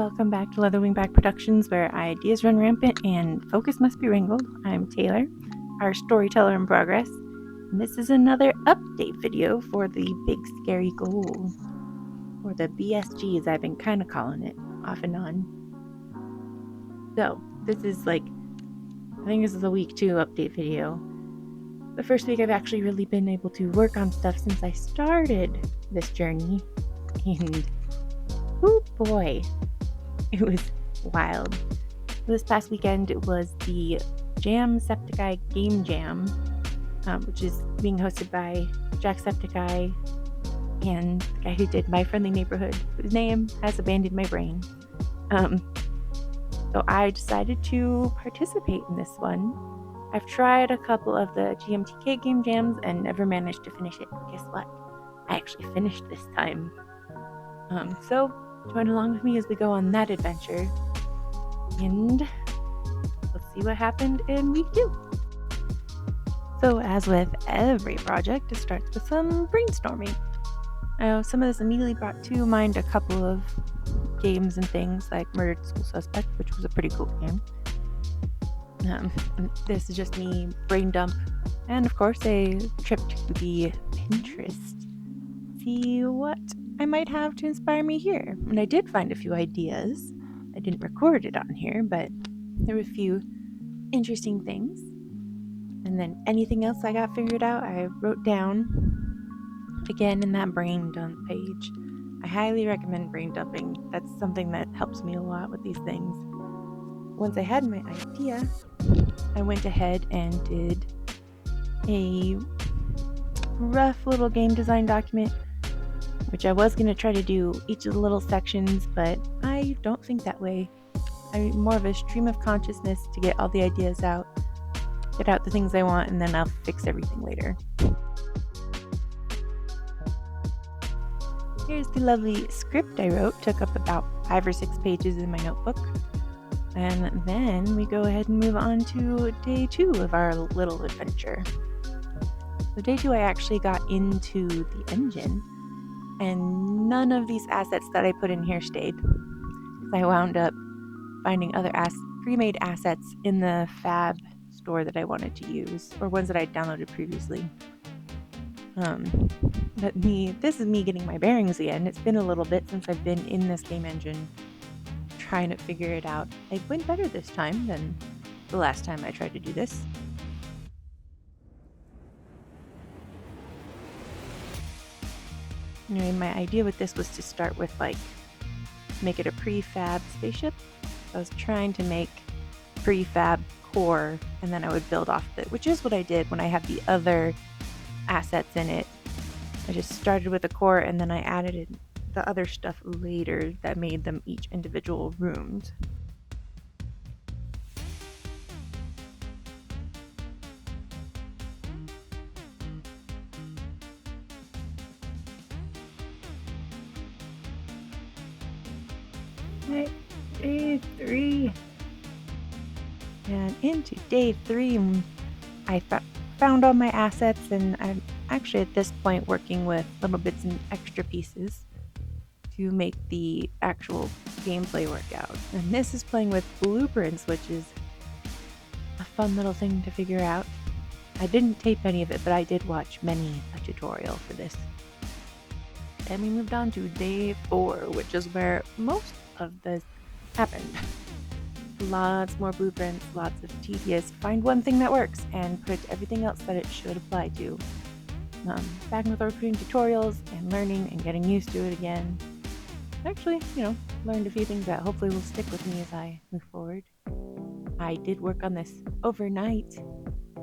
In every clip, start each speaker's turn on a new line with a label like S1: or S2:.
S1: welcome back to Leatherwingback Productions, where ideas run rampant and focus must be wrangled. I'm Taylor, our storyteller in progress, and this is another update video for the Big Scary Goal, or the BSG as I've been kind of calling it, off and on. So, this is I think this is a week 2 update video. The first week I've actually really been able to work on stuff since I started this journey, and oh boy, it was wild. This past weekend it was the Jamsepticeye Game Jam, which is being hosted by Jamsepticeye and the guy who did My Friendly Neighborhood, whose name has abandoned my brain. So I decided to participate in this one. I've tried a couple of the GMTK game jams and never managed to finish it. Guess what? I actually finished this time. So join along with me as we go on that adventure, and let's see what happened in week 2. So as with every project, it starts with some brainstorming. Some of this immediately brought to mind a couple of games and things like Murdered School Suspect, which was a pretty cool game. This is just me brain dump, and of course a trip to the Pinterest. See what I might have to inspire me here. And I did find a few ideas. I didn't record it on here, but there were a few interesting things. And then anything else I got figured out, I wrote down again in that brain dump page. I highly recommend brain dumping. That's something that helps me a lot with these things. Once I had my idea, I went ahead and did a rough little game design document, which I was going to try to do each of the little sections, but I don't think that way. I'm more of a stream of consciousness to get all the ideas out, get out the things I want, and then I'll fix everything later. Here's the lovely script I wrote. Took up about 5 or 6 pages in my notebook. And then we go ahead and move on to day 2 of our little adventure. So day 2 I actually got into the engine, and none of these assets that I put in here stayed. I wound up finding other pre-made assets in the Fab store that I wanted to use, or ones that I downloaded previously. But this is me getting my bearings again. It's been a little bit since I've been in this game engine, trying to figure it out. It went better this time than the last time I tried to do this. Anyway, my idea with this was to start with make it a prefab spaceship. I was trying to make prefab core, and then I would build off it, which is what I did when I had the other assets in it. I just started with a core, and then I added in the other stuff later that made them each individual rooms. Right, day 3. And into day 3, I found all my assets, and I'm actually at this point working with little bits and extra pieces to make the actual gameplay work out. And this is playing with blueprints, which is a fun little thing to figure out. I didn't tape any of it, but I did watch many a tutorial for this. Then we moved on to day 4, which is where most of this happened. Lots more blueprints, lots of tedious find one thing that works and put everything else that it should apply to. Back with our recruiting tutorials and learning and getting used to it again. Actually, learned a few things that hopefully will stick with me as I move forward. I did work on this overnight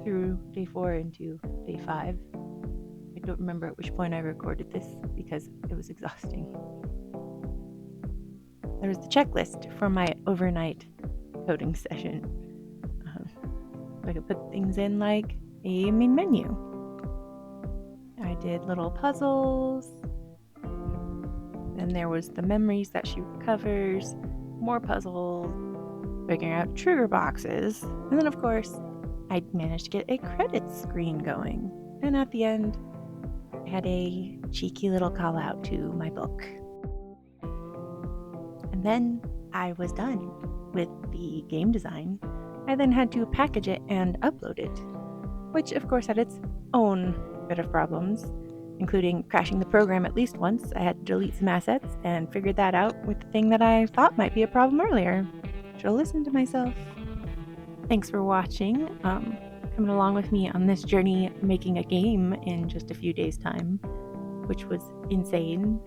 S1: through day 4 into day 5. I don't remember at which point I recorded this because it was exhausting. There was the checklist for my overnight coding session. I could put things in like a main menu. I did little puzzles. Then there was the memories that she recovers, more puzzles, figuring out trigger boxes, and then of course I managed to get a credits screen going. And at the end, I had a cheeky little call out to my book. And then I was done with the game design, I then had to package it and upload it, which of course had its own bit of problems, including crashing the program at least once. I had to delete some assets and figured that out with the thing that I thought might be a problem earlier. Should have listened to myself. Thanks for watching. Coming along with me on this journey making a game in just a few days' time, which was insane.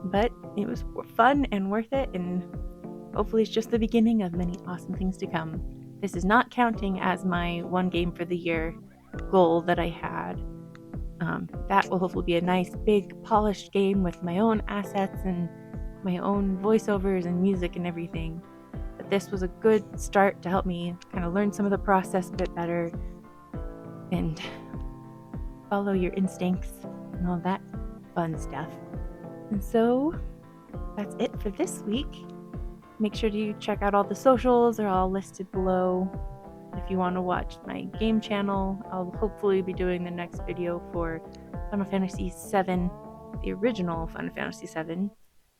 S1: But it was fun and worth it, and hopefully it's just the beginning of many awesome things to come. This is not counting as my one game for the year goal that I had. That will hopefully be a nice, big, polished game with my own assets and my own voiceovers and music and everything. But this was a good start to help me kind of learn some of the process a bit better and follow your instincts and all that fun stuff. And so that's it for this week. Make sure to check out all the socials. They're all listed below. If you want to watch my game channel, I'll hopefully be doing the next video for Final Fantasy VII, the original Final Fantasy VII,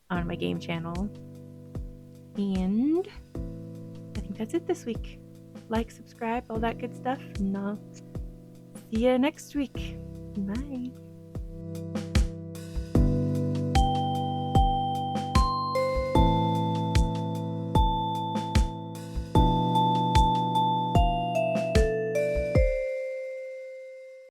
S1: on my game channel. And I think that's it this week. Like, subscribe, all that good stuff, and I'll see you next week. Bye.